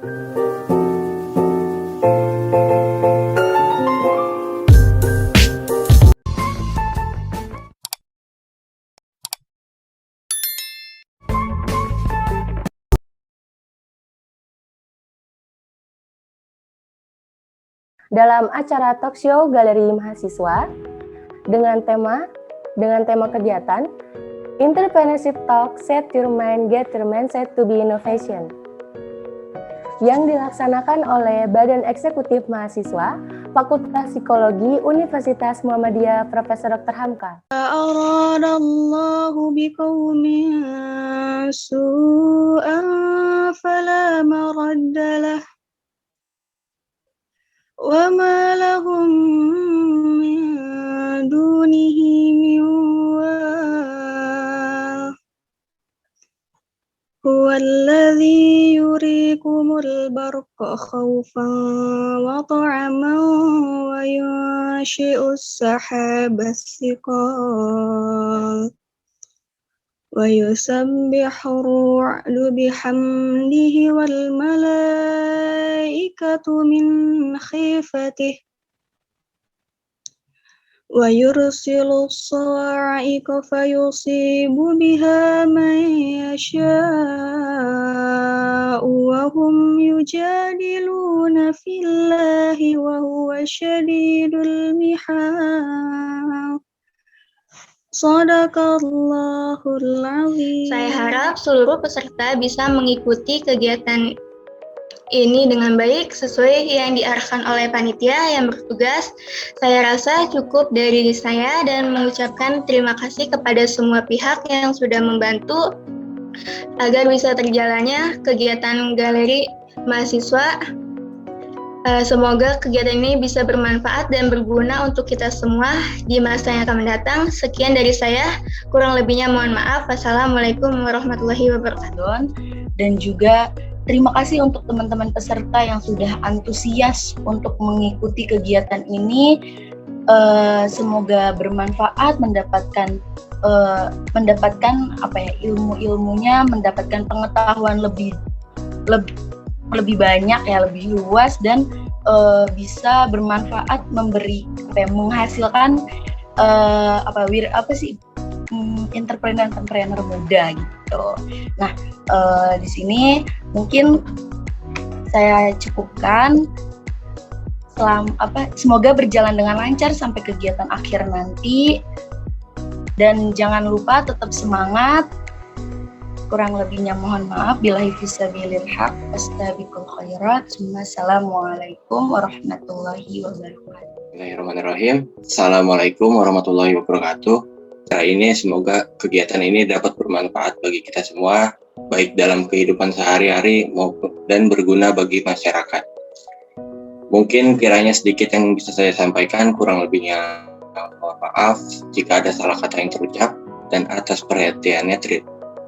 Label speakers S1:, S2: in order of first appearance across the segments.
S1: Dalam acara talk show Galeri Mahasiswa dengan tema kegiatan Entrepreneurship Talk Set Your Mind, Get Your Mindset to be Innovation yang dilaksanakan oleh Badan Eksekutif Mahasiswa Fakultas Psikologi Universitas Muhammadiyah Profesor Dr. Hamka.
S2: Aradallahu biqaumin su'an fala maraddalah wa ma lahum min dunihi min wal huwa alladhi yurikumul barqa khawfan wa ta'aman wa yunshi'us sahabas siqal wa yusabbihu ru'du bihamdihi wal malaikatu min khifatihi wa yursilu as-sawa'iqa fayusibu biha man yasha'u wa hum yujadiluna fillahi wa huwa syadidul mihal. Shadaqallahul azim. Saya harap seluruh peserta bisa mengikuti kegiatan ini dengan baik sesuai yang diarahkan oleh panitia yang bertugas. Saya rasa cukup dari saya dan mengucapkan terima kasih kepada semua pihak yang sudah membantu agar bisa terjalannya kegiatan galeri mahasiswa. Semoga kegiatan ini bisa bermanfaat dan berguna untuk kita semua di masa yang akan mendatang. Sekian dari saya, kurang lebihnya mohon maaf. Wassalamualaikum warahmatullahi wabarakatuh.
S3: Dan juga terima kasih untuk teman-teman peserta yang sudah antusias untuk mengikuti kegiatan ini. Semoga bermanfaat, mendapatkan ilmu-ilmunya, mendapatkan pengetahuan lebih banyak ya, lebih luas, dan bisa bermanfaat, menghasilkan entrepreneur muda gitu. Nah, di sini mungkin saya cukupkan. Semoga berjalan dengan lancar sampai kegiatan akhir nanti, dan jangan lupa tetap semangat. Kurang lebihnya mohon maaf. Billahi fisabilil haq, astabiqul khairat. Assalamualaikum warahmatullahi wabarakatuh.
S4: Bismillahirrahmanirrahim. Assalamualaikum warahmatullahi wabarakatuh. Setelah ini semoga kegiatan ini dapat bermanfaat bagi kita semua, baik dalam kehidupan sehari-hari dan berguna bagi masyarakat. Mungkin kiranya sedikit yang bisa saya sampaikan, kurang lebihnya mohon maaf jika ada salah kata yang terucap, dan atas perhatiannya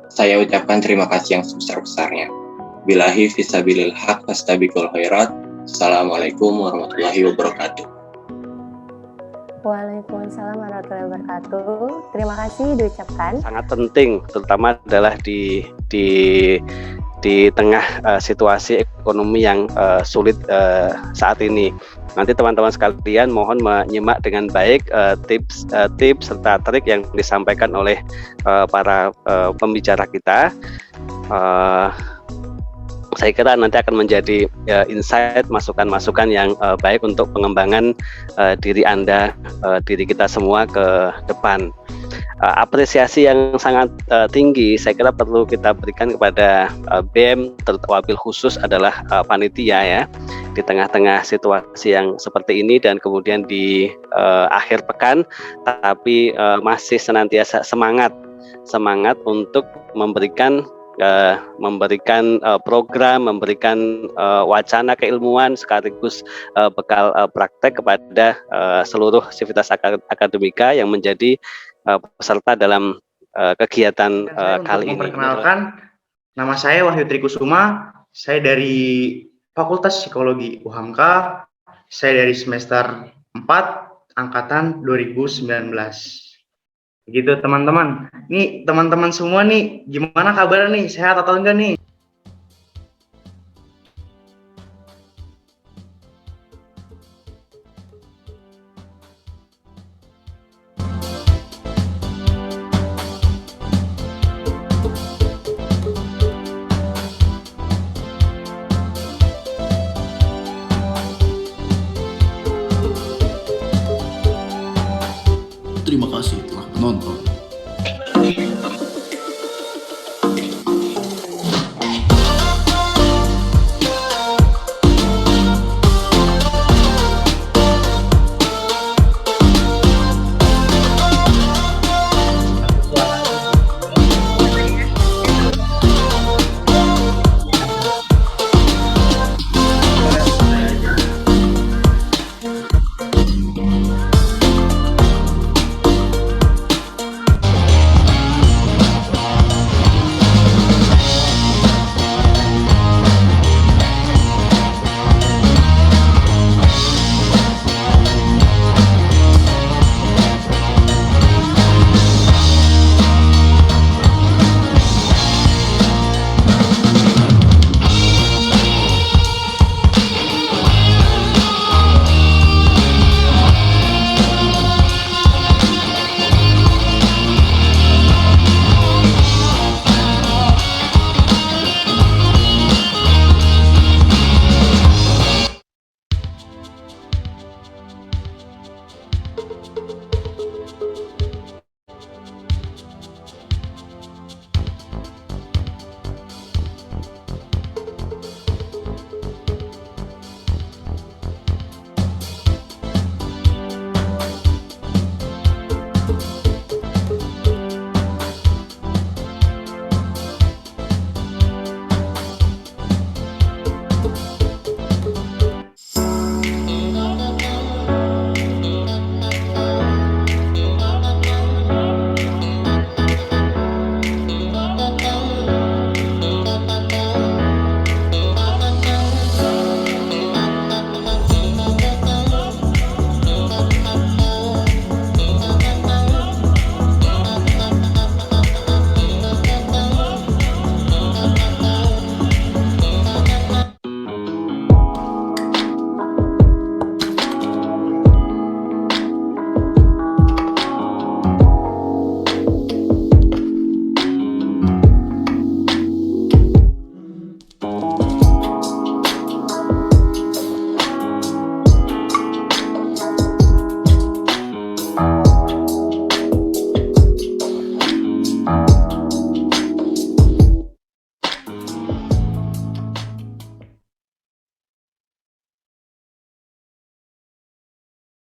S4: saya ucapkan terima kasih yang sebesar-besarnya. Billahi fisabilil haq fastabiqul khairat. Assalamualaikum warahmatullahi wabarakatuh.
S1: Waalaikumsalam warahmatullahi wabarakatuh. Terima kasih diucapkan.
S5: Sangat penting, terutama adalah di tengah situasi ekonomi yang sulit saat ini. Nanti teman-teman sekalian mohon menyimak dengan baik tips serta trik yang disampaikan oleh para pembicara kita. Saya kira nanti akan menjadi insight, masukan-masukan yang baik untuk pengembangan diri Anda, diri kita semua ke depan. Apresiasi yang sangat tinggi saya kira perlu kita berikan kepada BEM, terwabil khusus adalah panitia ya, di tengah-tengah situasi yang seperti ini, dan kemudian di akhir pekan tapi masih senantiasa semangat untuk memberikan program, memberikan wacana keilmuan sekaligus bekal praktek kepada seluruh sivitas akademika yang menjadi peserta dalam kegiatan kali ini.
S6: Memperkenalkan, nama saya Wahyu Trikusuma, saya dari Fakultas Psikologi UHAMKA, saya dari semester 4 angkatan 2019. Begitu teman-teman. Nih teman-teman semua nih, gimana kabar nih? Sehat atau enggak nih?
S7: menonton.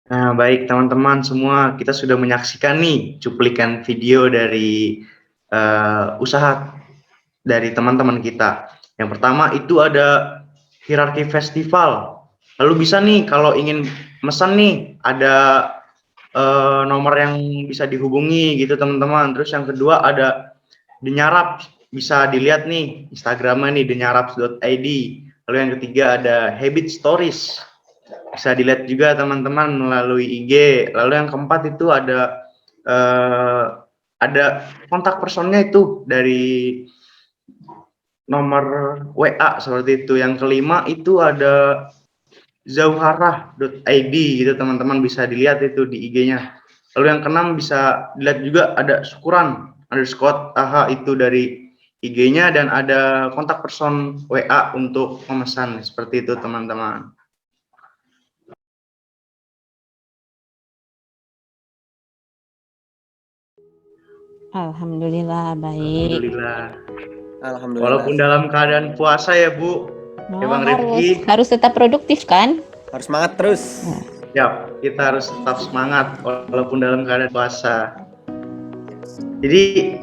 S6: Nah, baik teman-teman semua, kita sudah menyaksikan nih cuplikan video dari usaha dari teman-teman kita. Yang pertama itu ada hierarki festival. Lalu bisa nih kalau ingin pesan nih ada nomor yang bisa dihubungi gitu teman-teman. Terus yang kedua ada Denyarap, bisa dilihat nih Instagramnya nih denyaraps.id. Lalu yang ketiga ada Habit Stories, bisa dilihat juga teman-teman melalui IG. Lalu yang keempat itu ada kontak personnya itu dari nomor WA seperti itu. Yang kelima itu ada zauharah.id gitu teman-teman, bisa dilihat itu di IG-nya. Lalu yang keenam bisa dilihat juga ada syukuran_AH itu dari IG-nya, dan ada kontak person WA untuk memesan seperti itu teman-teman.
S8: Alhamdulillah baik.
S6: Alhamdulillah. Walaupun dalam keadaan puasa ya Bu, ya Bang Rifki.
S8: Harus tetap produktif kan?
S9: Harus semangat terus.
S6: Ya, kita harus tetap semangat walaupun dalam keadaan puasa. Jadi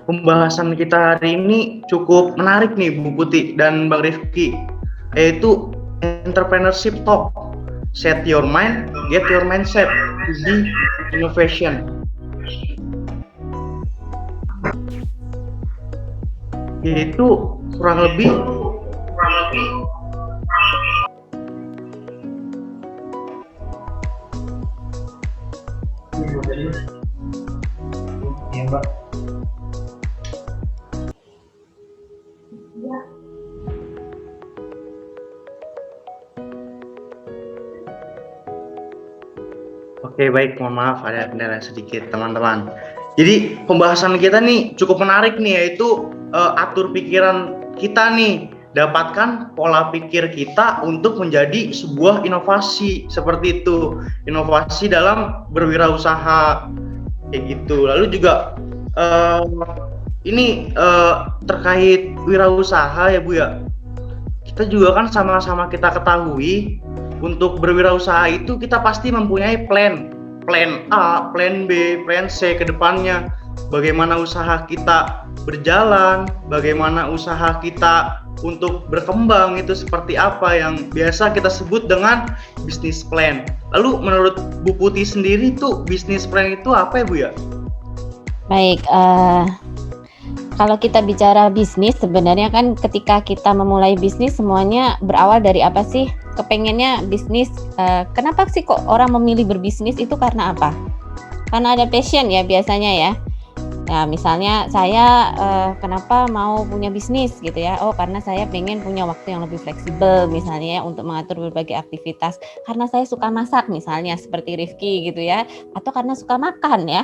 S6: pembahasan kita hari ini cukup menarik nih Bu Putih dan Bang Rifki, yaitu entrepreneurship talk. Set your mind, get your mindset to be innovation. Yaitu kurang lebih ya Mbak. Oke, baik, mohon maaf ada kendala sedikit teman-teman. Jadi pembahasan kita nih cukup menarik nih, yaitu atur pikiran kita nih, dapatkan pola pikir kita untuk menjadi sebuah inovasi seperti itu. Inovasi dalam berwirausaha. kayak gitu. Lalu juga ini terkait wirausaha ya Bu ya. Kita juga kan sama-sama kita ketahui untuk berwirausaha itu kita pasti mempunyai plan A, plan B, plan C ke depannya. Bagaimana usaha kita berjalan, bagaimana usaha kita untuk berkembang itu seperti apa yang biasa kita sebut dengan bisnis plan. Lalu menurut Bu Putih sendiri tuh bisnis plan itu apa ya Bu ya?
S8: Baik, kalau kita bicara bisnis, sebenarnya kan ketika kita memulai bisnis semuanya berawal dari apa sih? Kepengennya bisnis, kenapa sih kok orang memilih berbisnis itu karena apa? Karena ada passion ya biasanya ya. Nah, misalnya saya kenapa mau punya bisnis gitu ya? Oh, karena saya pengen punya waktu yang lebih fleksibel misalnya ya untuk mengatur berbagai aktivitas. Karena saya suka masak misalnya seperti Rifki gitu ya. Atau karena suka makan ya.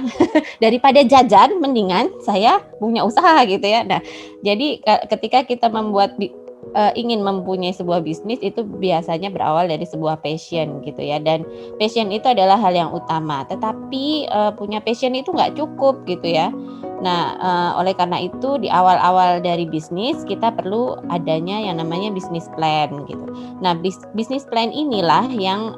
S8: Daripada jajan mendingan saya punya usaha gitu ya. Nah, jadi ketika kita ingin mempunyai sebuah bisnis itu biasanya berawal dari sebuah passion gitu ya, dan passion itu adalah hal yang utama, tetapi punya passion itu nggak cukup gitu ya. Nah, oleh karena itu di awal-awal dari bisnis kita perlu adanya yang namanya bisnis plan gitu. Nah, bisnis plan inilah yang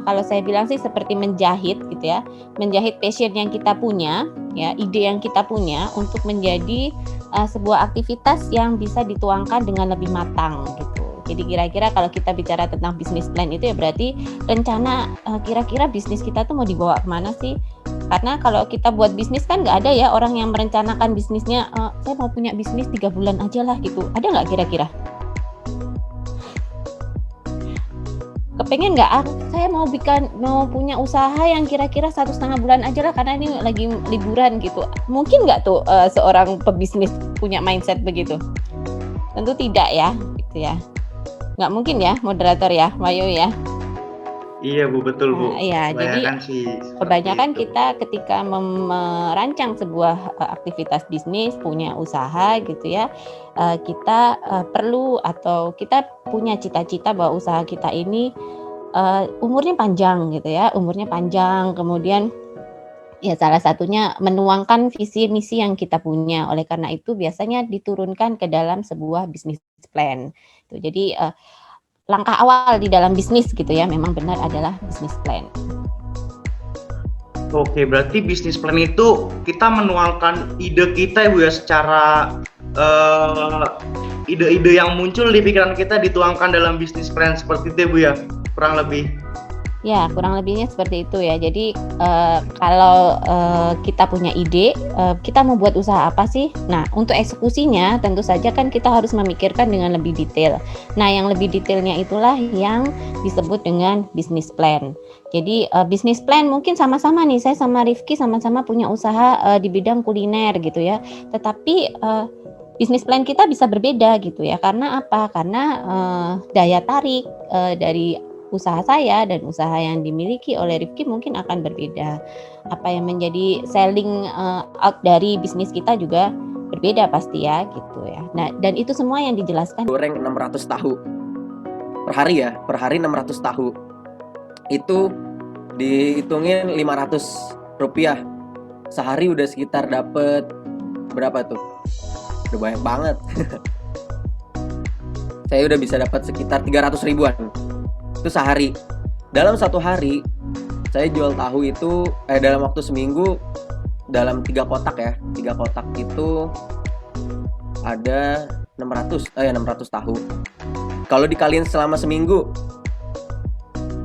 S8: kalau saya bilang sih seperti menjahit gitu ya, menjahit passion yang kita punya ya, ide yang kita punya untuk menjadi sebuah aktivitas yang bisa dituangkan dengan lebih matang gitu. Jadi kira-kira kalau kita bicara tentang bisnis plan itu ya berarti rencana kira-kira bisnis kita tuh mau dibawa kemana sih? Karena kalau kita buat bisnis kan nggak ada ya orang yang merencanakan bisnisnya, saya mau punya bisnis 3 bulan aja lah gitu. Ada nggak kira-kira? Kepengen nggak? Saya mau punya usaha yang kira-kira 1,5 bulan aja lah karena ini lagi liburan gitu. Mungkin nggak tuh seorang pebisnis punya mindset begitu? Tentu tidak ya, gitu ya. Nggak mungkin ya, moderator ya, Wayu ya.
S6: Iya Bu, betul Bu.
S8: Iya, jadi kebanyakan
S6: itu.
S8: kita ketika merancang sebuah aktivitas bisnis, punya usaha gitu ya, kita perlu atau kita punya cita-cita bahwa usaha kita ini umurnya panjang gitu ya, umurnya panjang, kemudian ya salah satunya menuangkan visi misi yang kita punya. Oleh karena itu biasanya diturunkan ke dalam sebuah bisnis plan. Jadi langkah awal di dalam bisnis gitu ya, memang benar adalah bisnis plan.
S6: Oke, berarti bisnis plan itu kita menuangkan ide kita ya Bu ya, secara ide-ide yang muncul di pikiran kita dituangkan dalam bisnis plan seperti itu ya Bu ya, kurang lebih.
S8: Ya, kurang lebihnya seperti itu ya. Jadi kalau kita punya ide, kita mau buat usaha apa sih? Nah, untuk eksekusinya tentu saja kan kita harus memikirkan dengan lebih detail. Nah, yang lebih detailnya itulah yang disebut dengan bisnis plan. Jadi bisnis plan mungkin sama-sama nih, saya sama Rifki sama-sama punya usaha di bidang kuliner gitu ya. Tetapi bisnis plan kita bisa berbeda gitu ya. Karena apa? Karena daya tarik dari usaha saya dan usaha yang dimiliki oleh Rifki mungkin akan berbeda. Apa yang menjadi selling out dari bisnis kita juga berbeda pasti ya gitu ya. Nah, dan itu semua yang dijelaskan.
S7: Goreng 600 tahu per hari ya, per hari 600 tahu. Itu dihitungin 500 rupiah. Sehari udah sekitar dapet berapa tuh? Udah banyak banget. Saya udah bisa dapat sekitar 300 ribuan. Itu sehari. Dalam satu hari saya jual tahu itu dalam waktu seminggu dalam 3 kotak ya. 3 kotak itu ada 600 tahu. Kalau dikaliin selama seminggu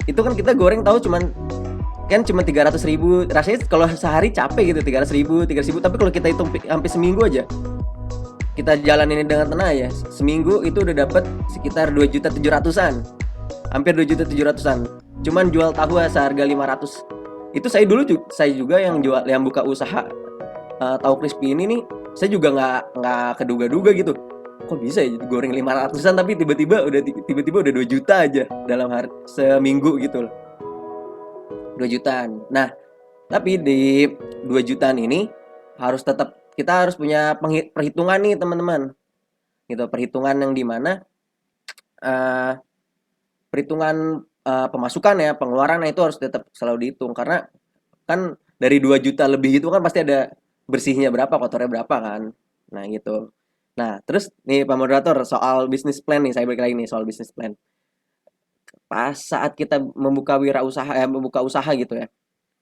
S7: itu kan kita goreng tahu cuma 300 ribu. Rasanya kalau sehari capek gitu, 300 ribu. Tapi kalau kita hitung sampai seminggu aja, kita jalanin dengan tenang ya, seminggu itu udah dapat sekitar 2.700.000-an. Hampir 2.700.000-an. Cuman jual tahu seharga 500. Itu saya juga yang buka usaha tahu crispy ini nih, saya juga nggak keduga-duga gitu. Kok bisa ya goreng 500-an tapi tiba-tiba udah 2 juta aja dalam hari seminggu gitu loh. 2 jutaan. Nah, tapi di 2 jutaan ini kita harus punya perhitungan nih teman-teman. Gitu, perhitungan yang dimana perhitungan pemasukan ya, pengeluaran itu harus tetap selalu dihitung karena kan dari 2 juta lebih itu kan pasti ada bersihnya berapa, kotornya berapa kan. Nah gitu. Nah terus nih Pak Moderator, soal bisnis plan nih, saya balik lagi nih soal bisnis plan. Pas saat kita membuka membuka usaha gitu ya,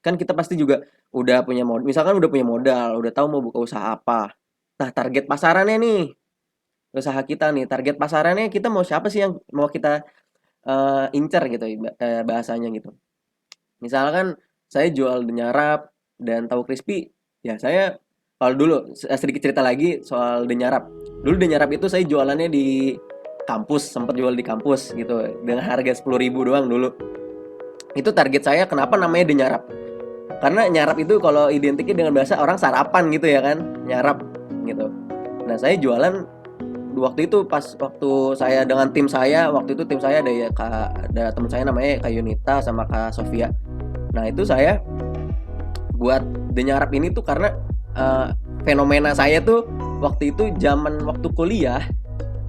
S7: kan kita pasti juga udah punya modal, misalkan udah punya modal, udah tahu mau buka usaha apa. Nah target pasarannya nih, usaha kita nih, target pasarannya kita mau siapa sih yang mau kita incer gitu bahasanya gitu. Misalkan saya jual denyarap dan tahu crispy, ya saya kalau dulu sedikit cerita lagi soal denyarap. Dulu denyarap itu saya jualannya di kampus, sempat jual di kampus gitu dengan harga 10.000 doang dulu. Itu target saya, kenapa namanya denyarap? Karena nyarap itu kalau identiknya dengan bahasa orang sarapan gitu ya kan, nyarap gitu. Nah, saya jualan waktu itu pas waktu saya dengan tim saya, waktu itu tim saya ada teman saya namanya Kak Yunita sama Kak Sofia. Nah, itu saya buat denyarap ini tuh karena fenomena saya tuh waktu itu zaman waktu kuliah,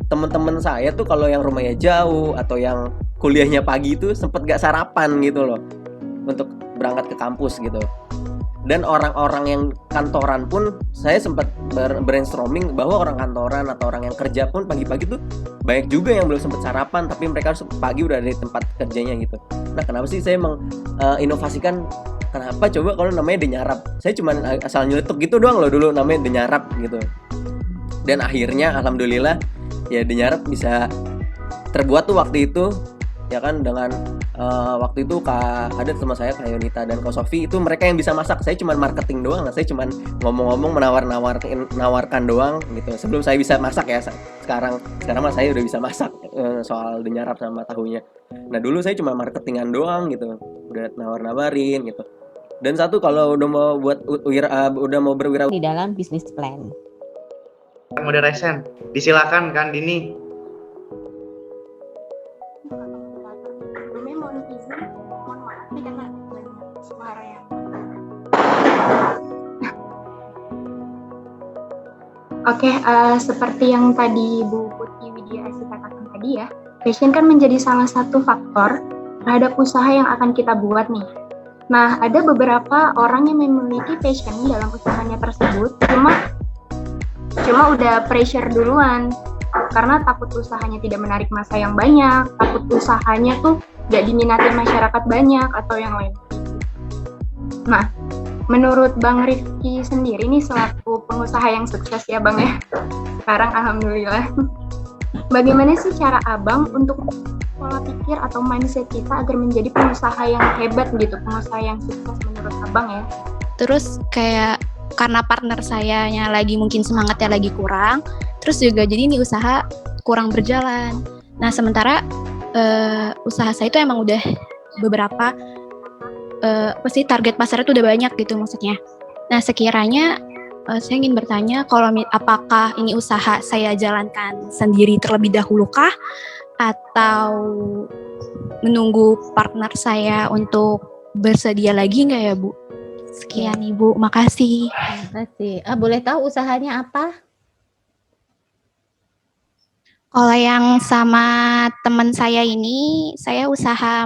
S7: teman-teman saya tuh kalau yang rumahnya jauh atau yang kuliahnya pagi itu sempet gak sarapan gitu loh untuk berangkat ke kampus gitu. Dan orang-orang yang kantoran pun saya sempat brainstorming bahwa orang kantoran atau orang yang kerja pun pagi-pagi tuh banyak juga yang belum sempat sarapan, tapi mereka pagi udah ada di tempat kerjanya gitu. Nah, kenapa sih saya menginovasikan, kenapa coba kalau namanya denyarap? Saya cuma asal nyeletuk gitu doang loh dulu namanya denyarap gitu. Dan akhirnya alhamdulillah ya denyarap bisa terbuat tuh waktu itu ya kan, dengan waktu itu ada teman saya Kak Yunita dan Kak Sofi, itu mereka yang bisa masak, saya cuma marketing doang, saya cuma ngomong-ngomong menawarkan doang gitu. Sebelum saya bisa masak ya, sekarang mah saya udah bisa masak soal denyarap sama tahunya. Nah dulu saya cuma marketingan doang gitu, udah nawarin gitu. Dan satu, kalau udah mau berwira
S8: di dalam bisnis plan.
S6: Moderation, disilakan kan Dini.
S2: Oke, seperti yang tadi Bu Putri Widya Asih katakan tadi ya, passion kan menjadi salah satu faktor terhadap usaha yang akan kita buat nih. Nah, ada beberapa orang yang memiliki passion dalam usahanya tersebut, cuma udah pressure duluan, karena takut usahanya tidak menarik massa yang banyak, takut usahanya tuh gak diminati masyarakat banyak, atau yang lain. Nah, menurut Bang Rifki sendiri nih selaku pengusaha yang sukses ya Bang ya, sekarang alhamdulillah, bagaimana sih cara Abang untuk pola pikir atau mindset kita agar menjadi pengusaha yang hebat gitu, pengusaha yang sukses menurut Abang ya?
S9: Terus kayak karena partner sayanya lagi mungkin semangatnya lagi kurang, terus juga jadi ini usaha kurang berjalan. Nah sementara usaha saya itu emang udah beberapa pasti target pasar itu udah banyak gitu maksudnya. Nah sekiranya saya ingin bertanya, kalau apakah ini usaha saya jalankan sendiri terlebih dahulu kah, atau menunggu partner saya untuk bersedia lagi nggak ya Bu? Sekian Ibu, makasih.
S8: Terima kasih. Boleh tahu usahanya apa?
S9: Kalau yang sama teman saya ini, saya usaha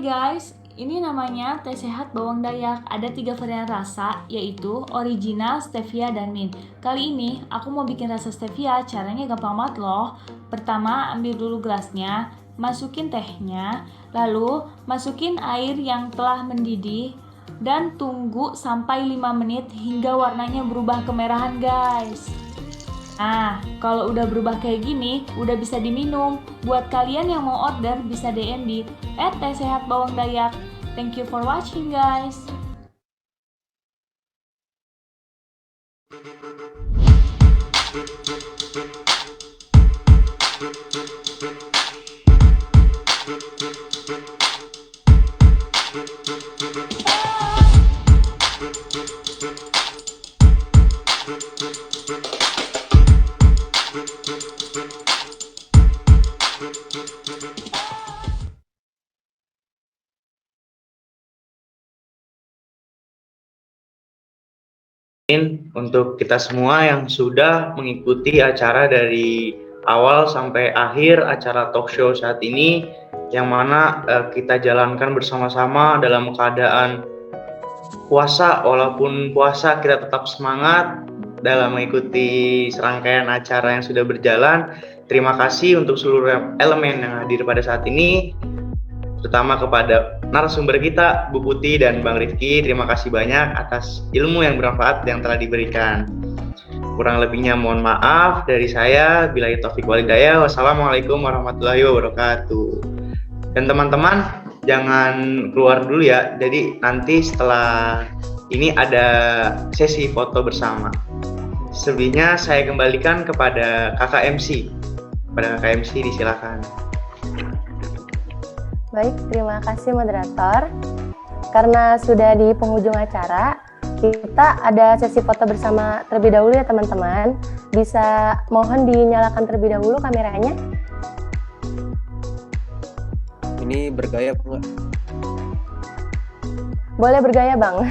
S10: guys, ini namanya teh sehat bawang dayak. Ada 3 varian rasa, yaitu original, stevia, dan mint. Kali ini aku mau bikin rasa stevia, caranya gampang banget loh. Pertama, ambil dulu gelasnya, masukin tehnya, lalu masukin air yang telah mendidih, dan tunggu sampai 5 menit hingga warnanya berubah kemerahan guys. Nah, kalau udah berubah kayak gini, udah bisa diminum. Buat kalian yang mau order, bisa DM di @tesehatbawangdayak. Thank you for watching, guys.
S6: Untuk kita semua yang sudah mengikuti acara dari awal sampai akhir acara talk show saat ini, yang mana kita jalankan bersama-sama dalam keadaan puasa. Walaupun puasa, kita tetap semangat dalam mengikuti serangkaian acara yang sudah berjalan. Terima kasih untuk seluruh elemen yang hadir pada saat ini, terutama kepada narasumber kita, Bu Putih dan Bang Rifki. Terima kasih banyak atas ilmu yang bermanfaat yang telah diberikan. Kurang lebihnya mohon maaf dari saya. Billahi taufik wal hidayah. Wassalamualaikum warahmatullahi wabarakatuh. Dan teman-teman, jangan keluar dulu ya. Jadi nanti setelah ini ada sesi foto bersama. Selebihnya saya kembalikan kepada Kakak MC. Kepada Kakak MC, disilakan.
S1: Baik, terima kasih moderator. Karena sudah di penghujung acara, kita ada sesi foto bersama terlebih dahulu ya teman-teman. Bisa mohon dinyalakan terlebih dahulu kameranya.
S7: Ini bergaya apa enggak?
S1: Boleh bergaya Bang.